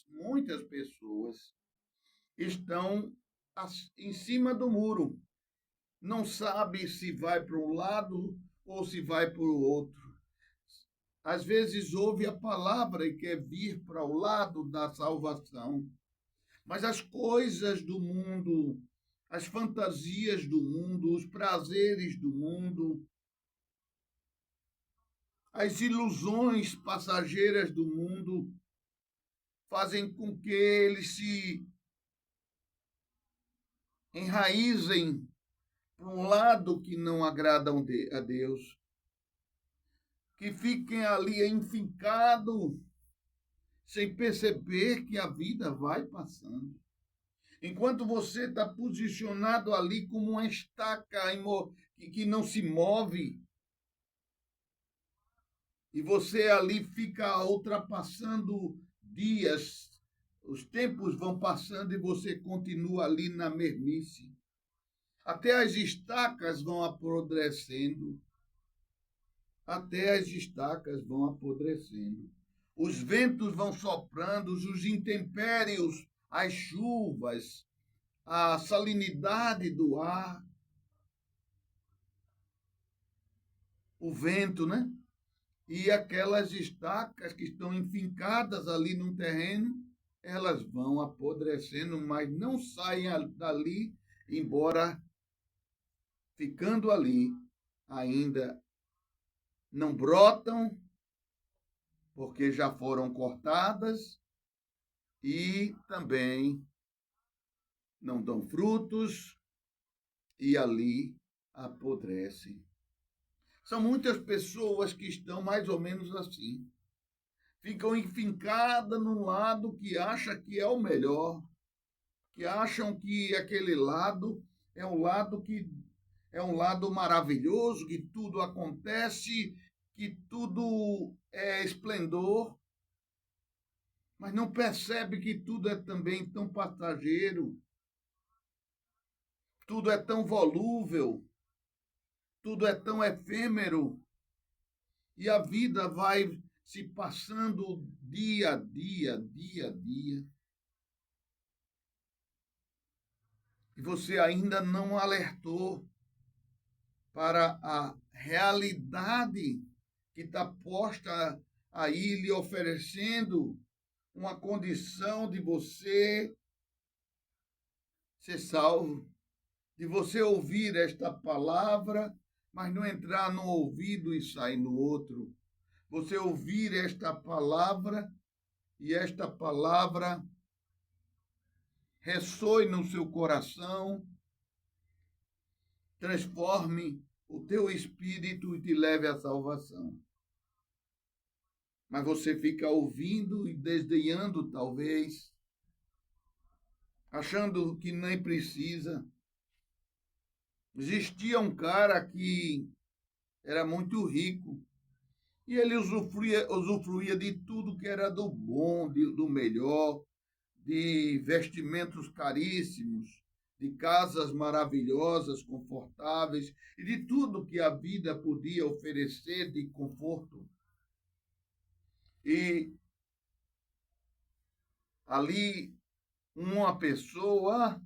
muitas pessoas, estão em cima do muro. Não sabe se vai para um lado ou se vai para o outro. Às vezes ouve a palavra e quer vir para o lado da salvação. Mas as coisas do mundo, as fantasias do mundo, os prazeres do mundo, as ilusões passageiras do mundo fazem com que eles se enraizem para um lado que não agrada a Deus, que fiquem ali enfincados sem perceber que a vida vai passando. Enquanto você está posicionado ali como uma estaca que não se move, e você ali fica ultrapassando dias, os tempos vão passando e você continua ali na mesmice. Até as estacas vão apodrecendo. Até as estacas vão apodrecendo. Os ventos vão soprando, os intempéries, as chuvas, a salinidade do ar, o vento, né? E aquelas estacas que estão enfincadas ali no terreno, elas vão apodrecendo, mas não saem dali, embora ficando ali, ainda não brotam, porque já foram cortadas, e também não dão frutos, e ali apodrecem. São muitas pessoas que estão mais ou menos assim. Ficam enfincadas num lado que acha que é o melhor, que acham que aquele lado é um lado maravilhoso, que tudo acontece, que tudo é esplendor, mas não percebe que tudo é também tão passageiro, tudo é tão volúvel, tudo é tão efêmero, e a vida vai se passando dia a dia, dia a dia. E você ainda não alertou para a realidade que está posta aí lhe oferecendo uma condição de você ser salvo, de você ouvir esta palavra, mas não entrar no ouvido e sair no outro. Você ouvir esta palavra e esta palavra ressoe no seu coração, transforme o teu espírito e te leve à salvação. Mas você fica ouvindo e desdenhando, talvez, achando que nem precisa. Existia um cara que era muito rico e ele usufruía de tudo que era do bom, do melhor, de vestimentos caríssimos, de casas maravilhosas, confortáveis e de tudo que a vida podia oferecer de conforto. E ali uma pessoa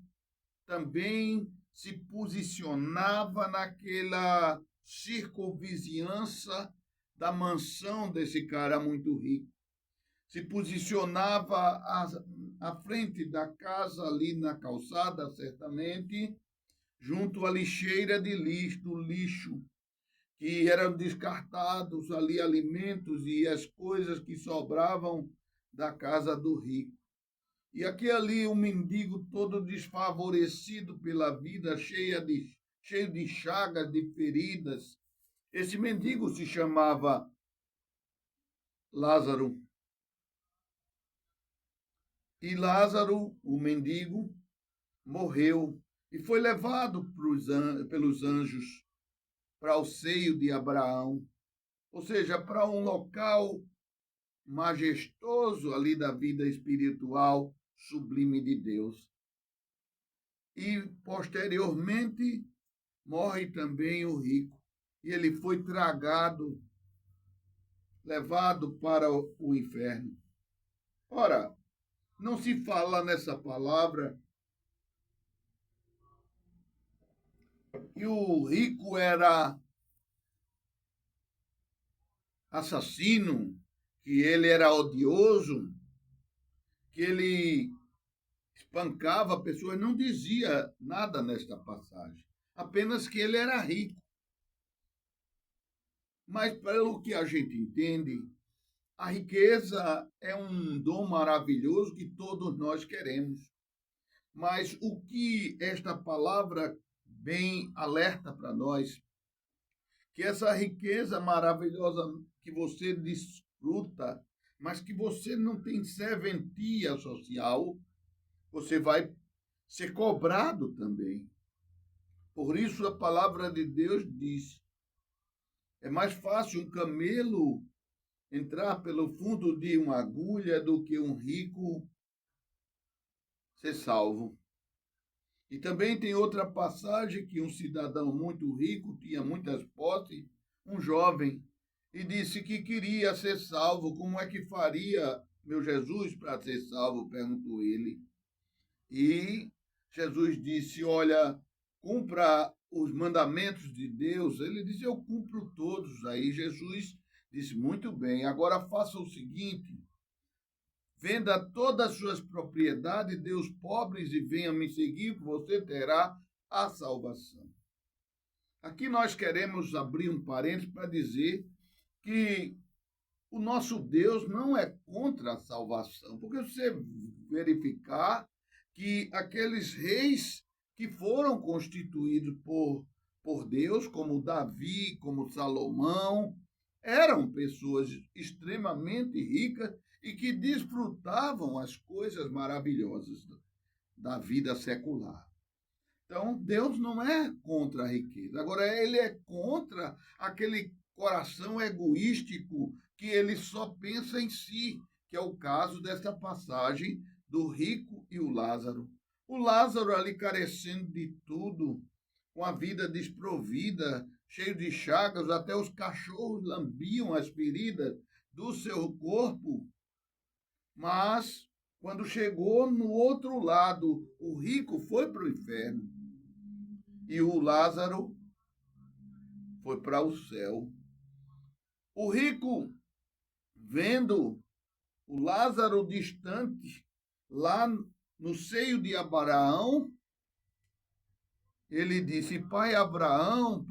também se posicionava naquela circunvizinhança da mansão desse cara muito rico. Se posicionava à frente da casa, ali na calçada, certamente, junto à lixeira de lixo, do lixo, que eram descartados ali alimentos e as coisas que sobravam da casa do rico. E aqui ali um mendigo todo desfavorecido pela vida, cheio de chagas, de feridas. Esse mendigo se chamava Lázaro. E Lázaro, o mendigo, morreu e foi levado pelos anjos para o seio de Abraão, ou seja, para um local majestoso ali da vida espiritual sublime de Deus. E posteriormente morre também o rico, e ele foi tragado, levado para o inferno. Ora, Não se fala nessa palavra que o rico era assassino, que ele era odioso, que ele espancava pessoas, não dizia nada nesta passagem, apenas que ele era rico. Mas, pelo que a gente entende, a riqueza é um dom maravilhoso que todos nós queremos. Mas o que esta palavra bem alerta para nós, que essa riqueza maravilhosa que você desfruta, mas que você não tem serventia social, você vai ser cobrado também. Por isso a palavra de Deus diz: é mais fácil um camelo entrar pelo fundo de uma agulha do que um rico ser salvo. E também tem outra passagem que um cidadão muito rico, tinha muitas posses, um jovem, e disse que queria ser salvo. Como é que faria, meu Jesus, para ser salvo? Perguntou ele. E Jesus disse: olha, cumpra os mandamentos de Deus. Ele disse: eu cumpro todos. Aí Jesus disse: muito bem, agora faça o seguinte: venda todas as suas propriedades, dê os pobres e venha me seguir, que você terá a salvação. Aqui nós queremos abrir um parênteses para dizer que o nosso Deus não é contra a salvação, porque você verificar que aqueles reis que foram constituídos por Deus, como Davi, como Salomão, eram pessoas extremamente ricas e que desfrutavam as coisas maravilhosas da vida secular. Então, Deus não é contra a riqueza. Agora, ele é contra aquele coração egoístico que ele só pensa em si, que é o caso desta passagem do rico e o Lázaro. O Lázaro ali carecendo de tudo, com a vida desprovida, cheio de chagas, até os cachorros lambiam as feridas do seu corpo. Mas, quando chegou no outro lado, o rico foi para o inferno e o Lázaro foi para o céu. O rico, vendo o Lázaro distante, lá no seio de Abraão, ele disse: Pai Abraão,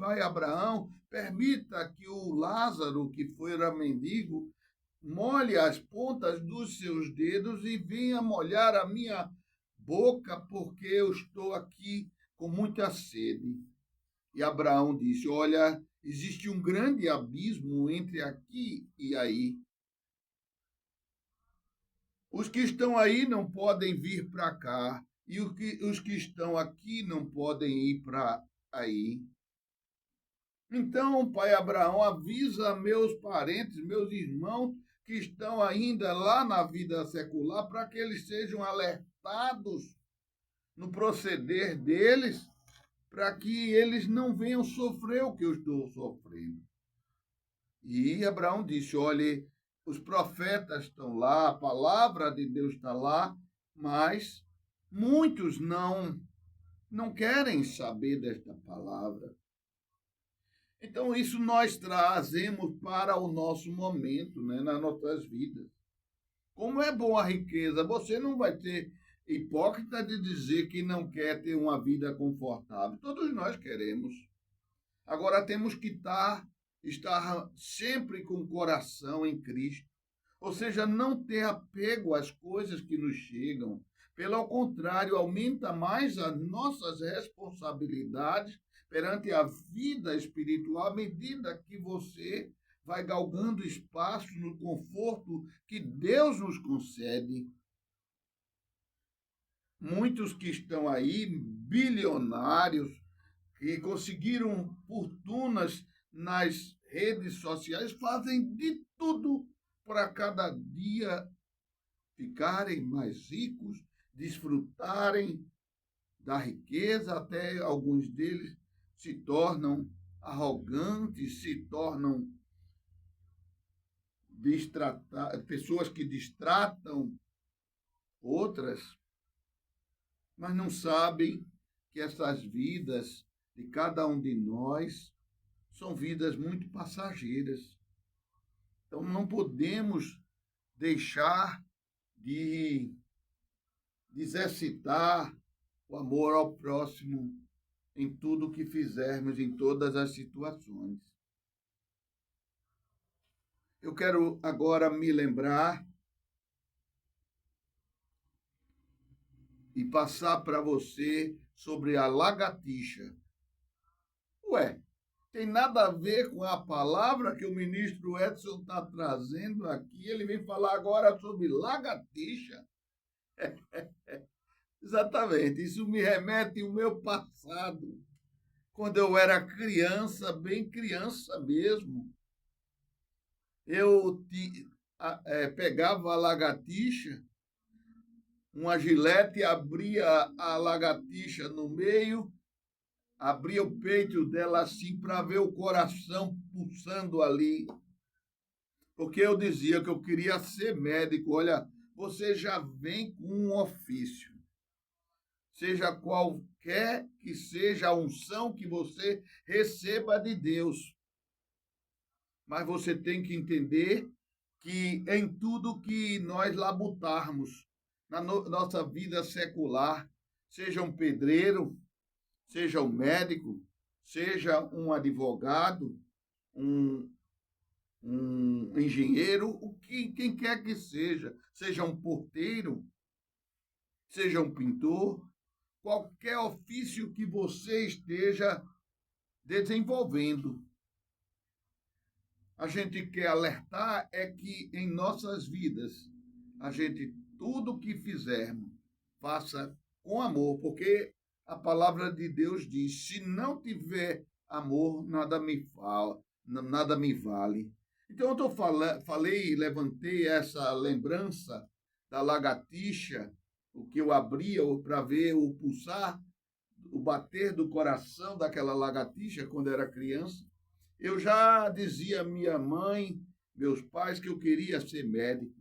permita que o Lázaro, que fora mendigo, molhe as pontas dos seus dedos e venha molhar a minha boca, porque eu estou aqui com muita sede. E Abraão disse: olha, existe um grande abismo entre aqui e aí. Os que estão aí não podem vir para cá, e os que estão aqui não podem ir para aí. Então, pai Abraão, avisa meus parentes, meus irmãos, que estão ainda lá na vida secular, para que eles sejam alertados no proceder deles, para que eles não venham sofrer o que eu estou sofrendo. E Abraão disse: olhe, os profetas estão lá, a palavra de Deus está lá, mas muitos não querem saber desta palavra. Então, isso nós trazemos para o nosso momento, né, nas nossas vidas. Como é bom a riqueza, você não vai ter hipócrita de dizer que não quer ter uma vida confortável. Todos nós queremos. Agora temos que estar sempre com o coração em Cristo. Ou seja, não ter apego às coisas que nos chegam. Pelo contrário, aumenta mais as nossas responsabilidades perante a vida espiritual à medida que você vai galgando espaço no conforto que Deus nos concede. Muitos que estão aí, bilionários, que conseguiram fortunas nas redes sociais, fazem de tudo para cada dia ficarem mais ricos, desfrutarem da riqueza, até alguns deles se tornam arrogantes, se tornam pessoas que distratam outras, mas não sabem que essas vidas de cada um de nós são vidas muito passageiras. Então, não podemos deixar de exercitar o amor ao próximo em tudo que fizermos, em todas as situações. Eu quero agora me lembrar e passar para você sobre a lagartixa. Ué, tem nada a ver com a palavra que o ministro Edson está trazendo aqui. Ele vem falar agora sobre lagartixa. Exatamente, isso me remete ao meu passado, quando eu era criança, bem criança mesmo. Eu pegava a lagartixa, uma gilete, abria a lagartixa no meio, abria o peito dela assim para ver o coração pulsando ali. Porque eu dizia que eu queria ser médico. Olha, você já vem com um ofício. Seja qualquer que seja a unção que você receba de Deus. Mas você tem que entender que em tudo que nós labutarmos, na nossa vida secular, seja um pedreiro, seja um médico, seja um advogado, um engenheiro, quem quer que seja um porteiro, seja um pintor, qualquer ofício que você esteja desenvolvendo. A gente quer alertar é que em nossas vidas, a gente, tudo que fizermos, faça com amor, porque a palavra de Deus diz, se não tiver amor, nada me vale. Então, levantei essa lembrança da lagartixa, o que eu abria para ver o pulsar, o bater do coração daquela lagartixa quando era criança. Eu já dizia à minha mãe, meus pais, que eu queria ser médico.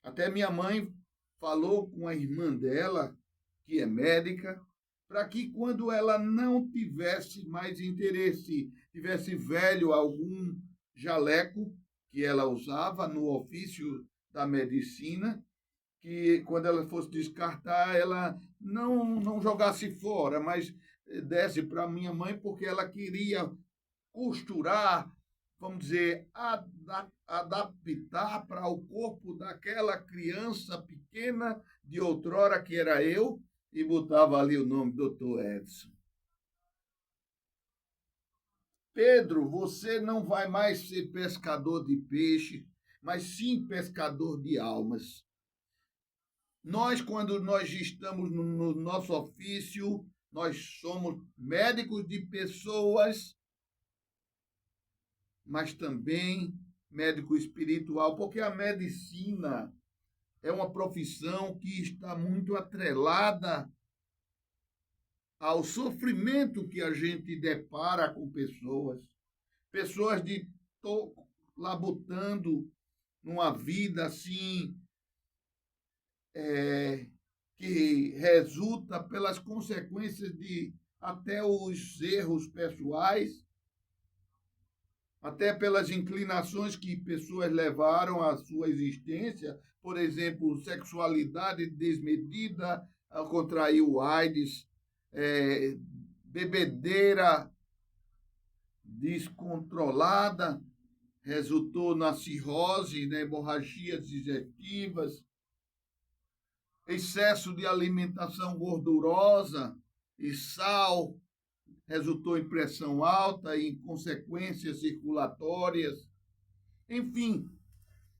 Até minha mãe falou com a irmã dela, que é médica, para que quando ela não tivesse mais interesse, tivesse velho algum jaleco que ela usava no ofício da medicina, que quando ela fosse descartar, ela não jogasse fora, mas desse para minha mãe, porque ela queria costurar, vamos dizer, adaptar para o corpo daquela criança pequena de outrora, que era eu, e botava ali o nome Dr. Edson. Pedro, você não vai mais ser pescador de peixe, mas sim pescador de almas. Nós, quando nós estamos no nosso ofício, nós somos médicos de pessoas, mas também médico espiritual, porque a medicina é uma profissão que está muito atrelada ao sofrimento que a gente depara com pessoas labutando numa vida assim, que resulta pelas consequências de até os erros pessoais, até pelas inclinações que pessoas levaram à sua existência, por exemplo, sexualidade desmedida, contrair o AIDS, bebedeira descontrolada, resultou na cirrose, na hemorragias digestivas, excesso de alimentação gordurosa e sal, resultou em pressão alta e em consequências circulatórias. Enfim,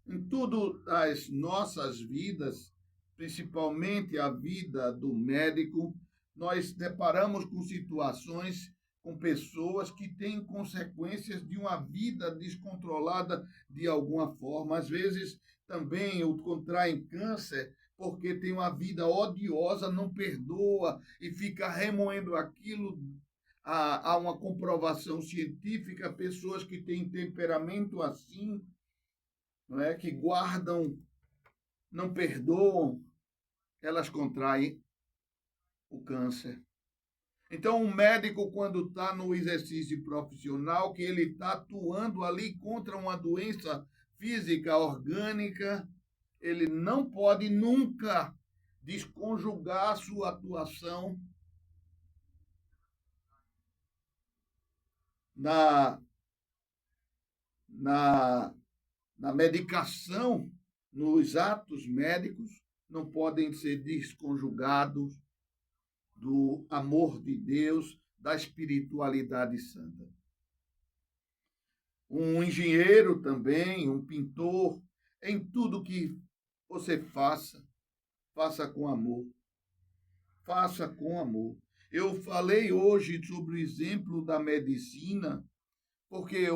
em tudo as nossas vidas, principalmente a vida do médico, nós deparamos com situações, com pessoas que têm consequências de uma vida descontrolada de alguma forma. Às vezes também contraem câncer porque tem uma vida odiosa, não perdoa e fica remoendo aquilo. Há uma comprovação científica, pessoas que têm temperamento assim, não é, que guardam, não perdoam, elas contraem o câncer. Então, o médico, quando está no exercício profissional, que ele está atuando ali contra uma doença física, orgânica, ele não pode nunca desconjugar sua atuação na, na, na medicação, nos atos médicos, não podem ser desconjugados do amor de Deus, da espiritualidade santa. Um engenheiro também, um pintor, em tudo que você faça, faça com amor. Faça com amor. Eu falei hoje sobre o exemplo da medicina, porque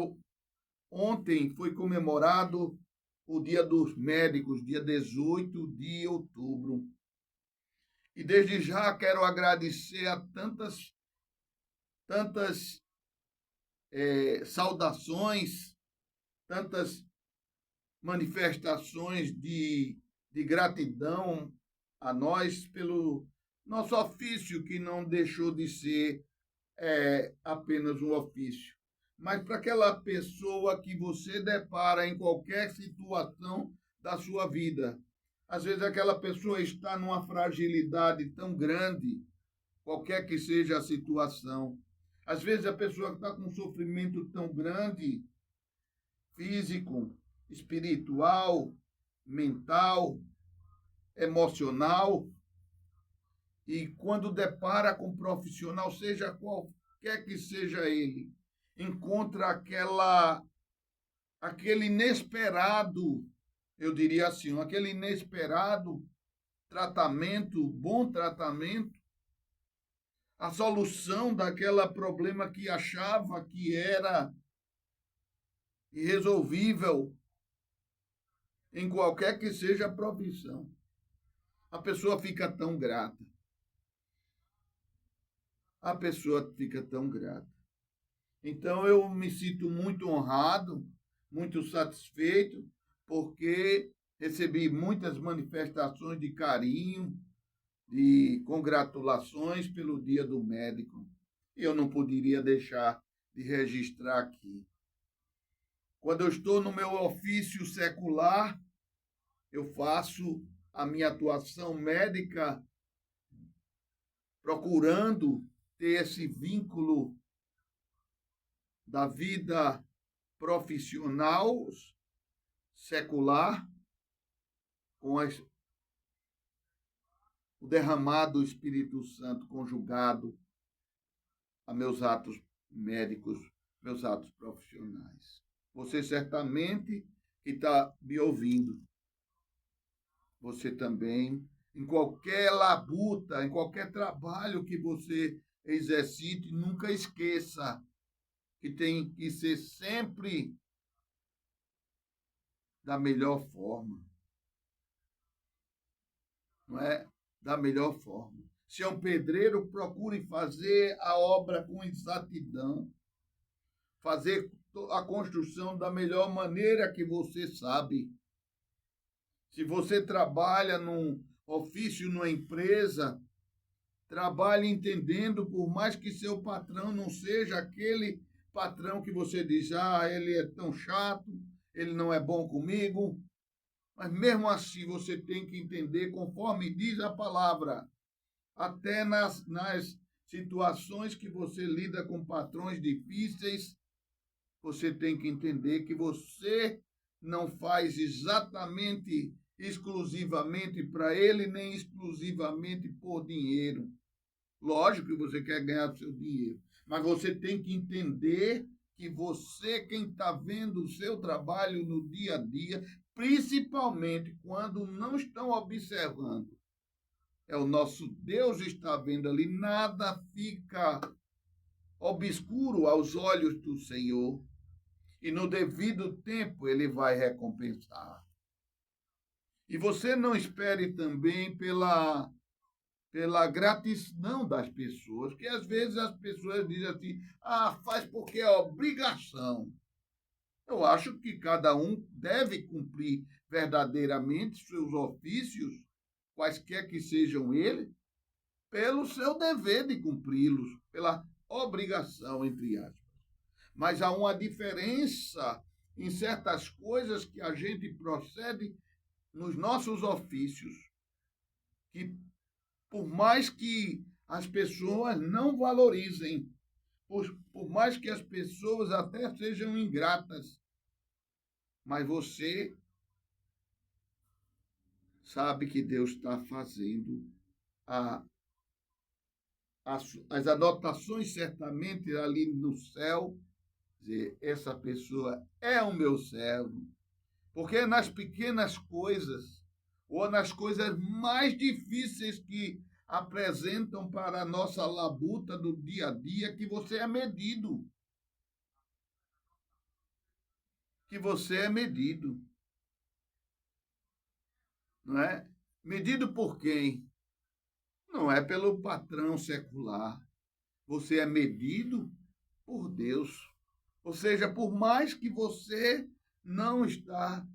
ontem foi comemorado o Dia dos Médicos, dia 18 de outubro. E desde já quero agradecer a tantas saudações, tantas manifestações de gratidão a nós pelo nosso ofício, que não deixou de ser apenas um ofício. Mas para aquela pessoa que você depara em qualquer situação da sua vida, às vezes aquela pessoa está numa fragilidade tão grande, qualquer que seja a situação. Às vezes a pessoa está com um sofrimento tão grande, físico, espiritual, mental, emocional, e quando depara com um profissional, seja qualquer que seja ele, encontra aquele inesperado, eu diria assim, aquele inesperado tratamento, bom tratamento, a solução daquele problema que achava que era irresolvível em qualquer que seja a profissão. A pessoa fica tão grata. A pessoa fica tão grata. Então eu me sinto muito honrado, muito satisfeito, porque recebi muitas manifestações de carinho, de congratulações pelo Dia do Médico. E eu não poderia deixar de registrar aqui. Quando eu estou no meu ofício secular, eu faço a minha atuação médica procurando ter esse vínculo da vida profissional secular com o derramado do Espírito Santo conjugado a meus atos médicos, meus atos profissionais. Você certamente que está me ouvindo, você também, em qualquer labuta, em qualquer trabalho que você exercite, nunca esqueça que tem que ser sempre da melhor forma. Não é? Da melhor forma. Se é um pedreiro, procure fazer a obra com exatidão, fazer a construção da melhor maneira que você sabe. Se você trabalha num ofício, numa empresa, trabalhe entendendo, por mais que seu patrão não seja aquele patrão que você diz, ele é tão chato, ele não é bom comigo. Mas mesmo assim você tem que entender, conforme diz a palavra, até nas situações que você lida com patrões difíceis, você tem que entender que você não faz exatamente, exclusivamente para ele, nem exclusivamente por dinheiro. Lógico que você quer ganhar o seu dinheiro, mas você tem que entender que você, quem está vendo o seu trabalho no dia a dia, principalmente quando não estão observando, o nosso Deus está vendo ali, nada fica obscuro aos olhos do Senhor, e no devido tempo ele vai recompensar. E você não espere também pela gratidão das pessoas, que às vezes as pessoas dizem assim, faz porque é obrigação. Eu acho que cada um deve cumprir verdadeiramente seus ofícios quaisquer que sejam eles, pelo seu dever de cumpri-los, pela obrigação, entre aspas. Mas há uma diferença em certas coisas que a gente procede nos nossos ofícios, que por mais que as pessoas não valorizem, por mais que as pessoas até sejam ingratas, mas você sabe que Deus está fazendo as anotações certamente ali no céu, dizer, essa pessoa é o meu servo, porque é nas pequenas coisas, ou nas coisas mais difíceis que apresentam para a nossa labuta do dia a dia, que você é medido. Que você é medido. Não é? Medido por quem? Não é pelo patrão secular. Você é medido por Deus. Ou seja, por mais que você não está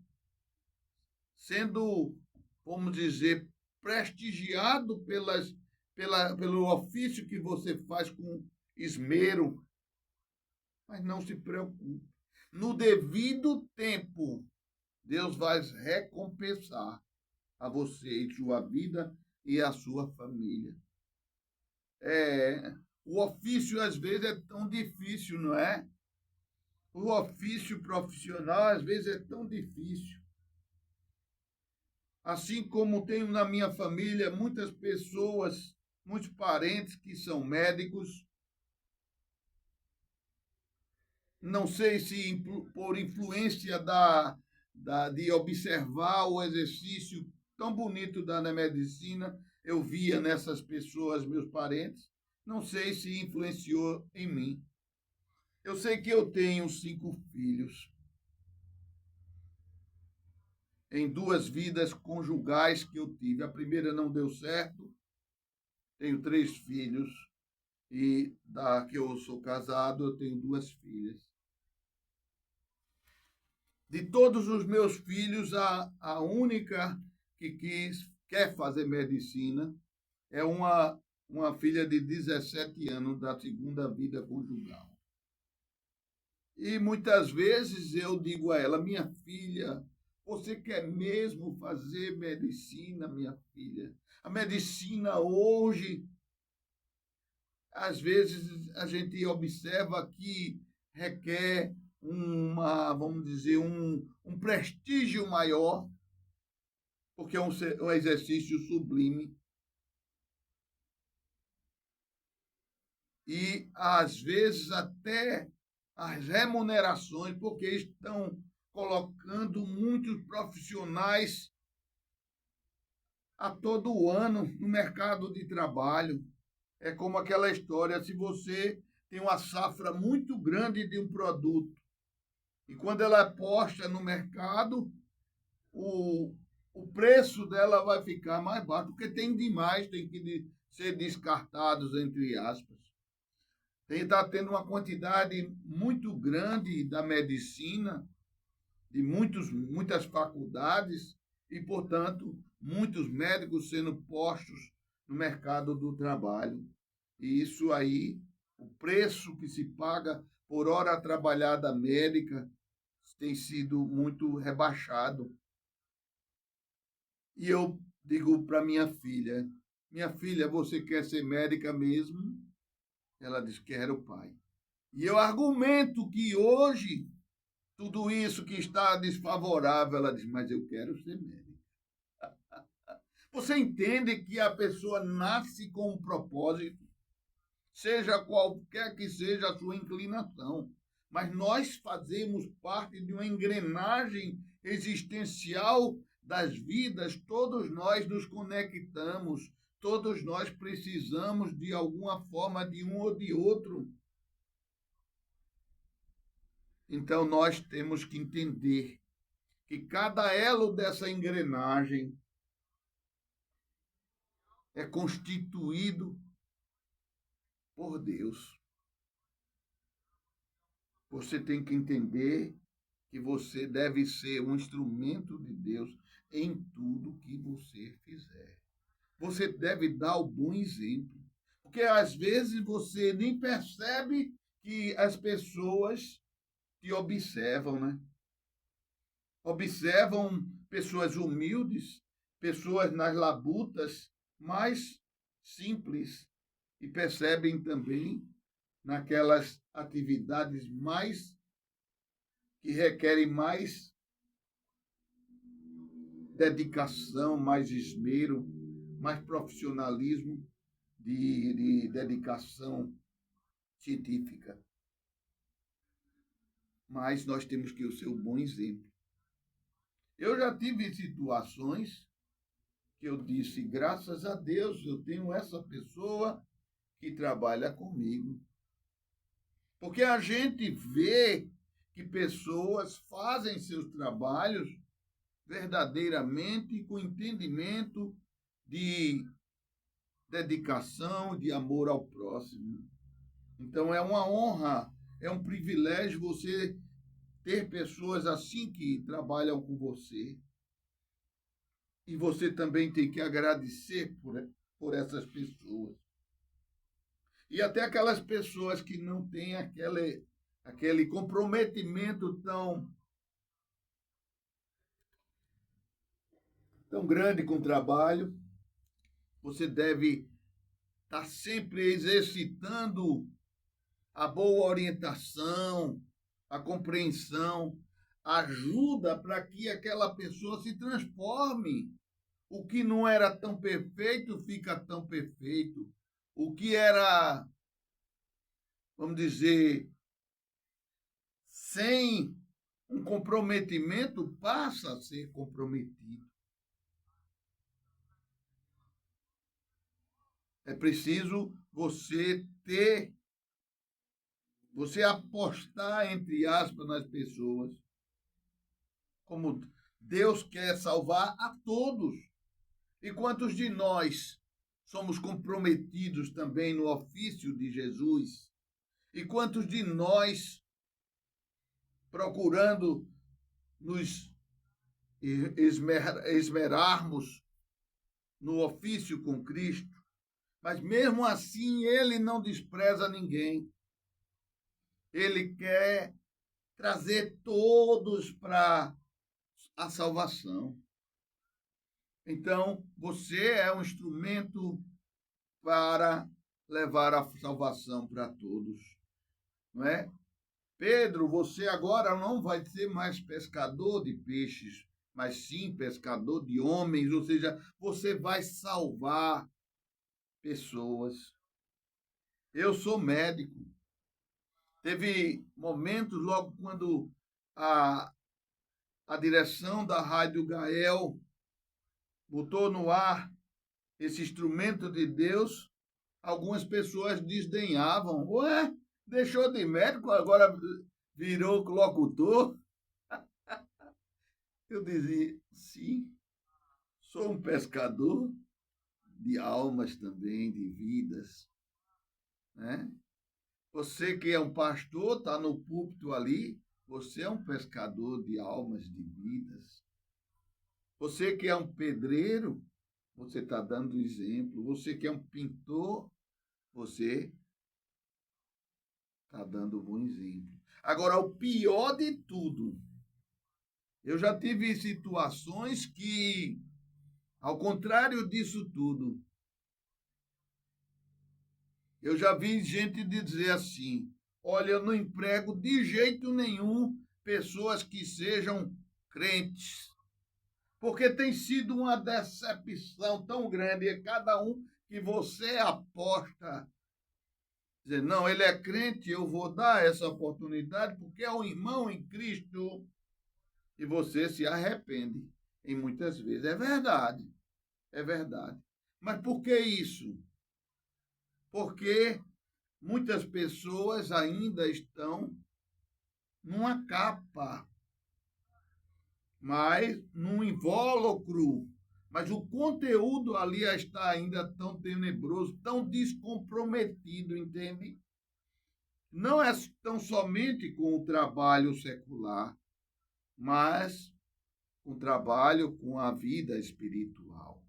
sendo, vamos dizer, prestigiado pelo ofício que você faz com esmero, mas não se preocupe. No devido tempo, Deus vai recompensar a você e sua vida e a sua família. O ofício, às vezes, é tão difícil, não é? O ofício profissional, às vezes, é tão difícil. Assim como tenho na minha família muitas pessoas, muitos parentes que são médicos, não sei se por influência de observar o exercício tão bonito da medicina, eu via nessas pessoas, meus parentes, não sei se influenciou em mim. Eu sei que eu tenho 5 filhos, em 2 vidas conjugais que eu tive. A primeira não deu certo, tenho 3 filhos, e da que eu sou casado, eu tenho 2 filhas. De todos os meus filhos, a única que quer fazer medicina é uma filha de 17 anos da segunda vida conjugal. E muitas vezes eu digo a ela, minha filha, você quer mesmo fazer medicina, minha filha? A medicina hoje, às vezes a gente observa que requer vamos dizer, um prestígio maior, porque é um exercício sublime. E, às vezes, até as remunerações, porque estão colocando muitos profissionais a todo ano no mercado de trabalho. É como aquela história, se você tem uma safra muito grande de um produto, e quando ela é posta no mercado, o preço dela vai ficar mais baixo, porque tem demais, tem que ser descartados, entre aspas. Está tendo uma quantidade muito grande da medicina, de muitas faculdades, e, portanto, muitos médicos sendo postos no mercado do trabalho. E isso aí, o preço que se paga por hora trabalhada médica tem sido muito rebaixado. E eu digo para minha filha, você quer ser médica mesmo? Ela diz, quero, pai. E eu argumento que hoje, tudo isso que está desfavorável, ela diz, mas eu quero ser médica. Você entende que a pessoa nasce com um propósito, seja qualquer que seja a sua inclinação, mas nós fazemos parte de uma engrenagem existencial das vidas, todos nós nos conectamos, todos nós precisamos de alguma forma de um ou de outro. Então nós temos que entender que cada elo dessa engrenagem é constituído por Deus. Você tem que entender que você deve ser um instrumento de Deus em tudo que você fizer. você deve dar o bom exemplo. Porque às vezes você nem percebe que as pessoas te observam, né? Observam pessoas humildes, pessoas nas labutas mais simples e percebem também naquelas atividades mais que requerem mais dedicação, mais esmero, mais profissionalismo de dedicação científica. Mas nós temos que ser um bom exemplo. Eu já tive situações que eu disse, graças a Deus, eu tenho essa pessoa que trabalha comigo. Porque a gente vê que pessoas fazem seus trabalhos verdadeiramente com entendimento de dedicação, de amor ao próximo. Então é uma honra, é um privilégio você ter pessoas assim que trabalham com você. E você também tem que agradecer por essas pessoas. E até aquelas pessoas que não têm aquele comprometimento tão grande com o trabalho, você deve estar sempre exercitando a boa orientação, a compreensão, ajuda para que aquela pessoa se transforme. O que não era tão perfeito fica tão perfeito. O que era, vamos dizer, sem um comprometimento, passa a ser comprometido. É preciso você apostar, entre aspas, nas pessoas. Como Deus quer salvar a todos. E quantos de nós somos comprometidos também no ofício de Jesus? E quantos de nós, procurando nos esmerarmos no ofício com Cristo, mas mesmo assim ele não despreza ninguém. Ele quer trazer todos para a salvação. Então, você é um instrumento para levar a salvação para todos, não é? Pedro, você agora não vai ser mais pescador de peixes, mas sim pescador de homens, ou seja, você vai salvar pessoas. Eu sou médico. Teve momentos logo quando a direção da Rádio Gael botou no ar esse instrumento de Deus, algumas pessoas desdenhavam. Ué, deixou de médico, agora virou locutor? Eu dizia, sim, sou um pescador de almas também, de vidas, né? Você que é um pastor, está no púlpito ali, você é um pescador de almas, de vidas. Você que é um pedreiro, você está dando exemplo. Você que é um pintor, você está dando um bom exemplo. Agora, o pior de tudo, eu já tive situações que, ao contrário disso tudo, eu já vi gente dizer assim, olha, eu não emprego de jeito nenhum pessoas que sejam crentes, porque tem sido uma decepção tão grande, e cada um que você aposta, dizer, não, ele é crente, eu vou dar essa oportunidade, porque é um irmão em Cristo, e você se arrepende, em muitas vezes. É verdade, é verdade. Mas por que isso? Porque muitas pessoas ainda estão numa capa, mas num invólucro. Mas o conteúdo ali está ainda tão tenebroso, tão descomprometido, entende? Não é tão somente com o trabalho secular, mas com o trabalho com a vida espiritual.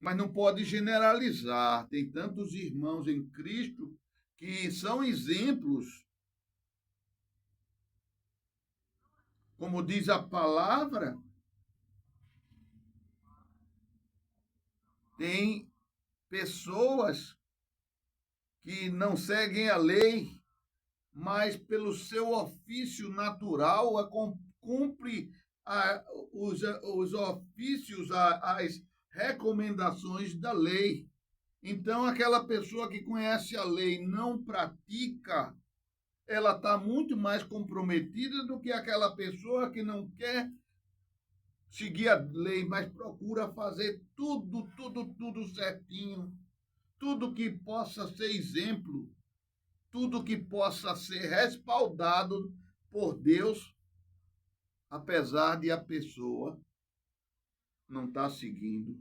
Mas não pode generalizar. Tem tantos irmãos em Cristo que são exemplos. Como diz a palavra, tem pessoas que não seguem a lei, mas pelo seu ofício natural cumpre os ofícios, as recomendações da lei. Então, aquela pessoa que conhece a lei não pratica, ela está muito mais comprometida do que aquela pessoa que não quer seguir a lei, mas procura fazer tudo certinho, tudo que possa ser exemplo, tudo que possa ser respaldado por Deus, apesar de a pessoa não estar seguindo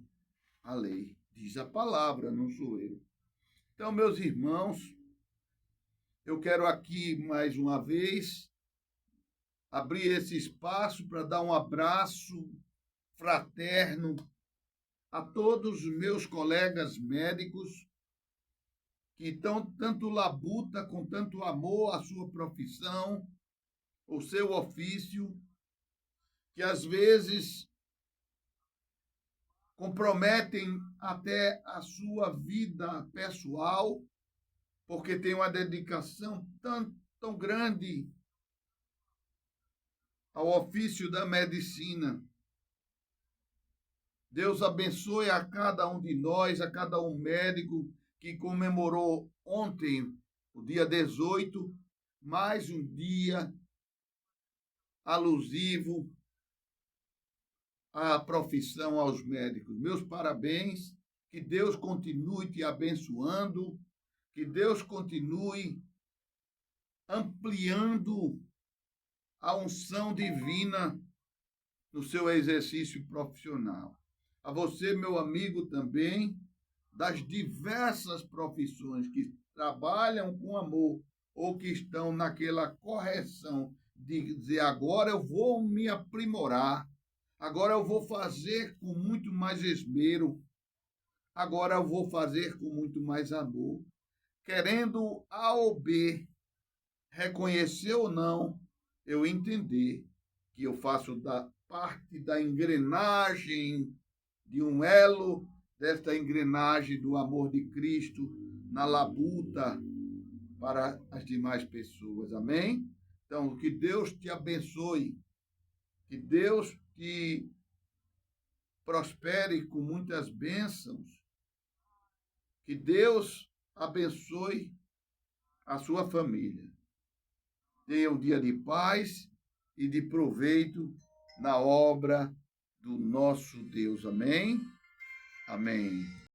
a lei. Diz a palavra, não sou eu. Então, meus irmãos, eu quero aqui mais uma vez abrir esse espaço para dar um abraço fraterno a todos os meus colegas médicos que estão tanto labuta com tanto amor à sua profissão, o seu ofício, que às vezes comprometem até a sua vida pessoal, porque tem uma dedicação tão grande ao ofício da medicina. Deus abençoe a cada um de nós, a cada um médico que comemorou ontem, o dia 18, mais um dia alusivo à profissão, aos médicos. Meus parabéns, que Deus continue te abençoando, que Deus continue ampliando a unção divina no seu exercício profissional. A você, meu amigo, também, das diversas profissões que trabalham com amor ou que estão naquela correção de dizer agora eu vou me aprimorar, agora eu vou fazer com muito mais esmero, agora eu vou fazer com muito mais amor, querendo A ou B, reconhecer ou não, eu entender que eu faço parte da engrenagem, de um elo desta engrenagem do amor de Cristo na labuta para as demais pessoas. Amém? Então, que Deus te abençoe, que Deus te prospere com muitas bênçãos, que Deus abençoe a sua família. Tenha um dia de paz e de proveito na obra do nosso Deus. Amém? Amém.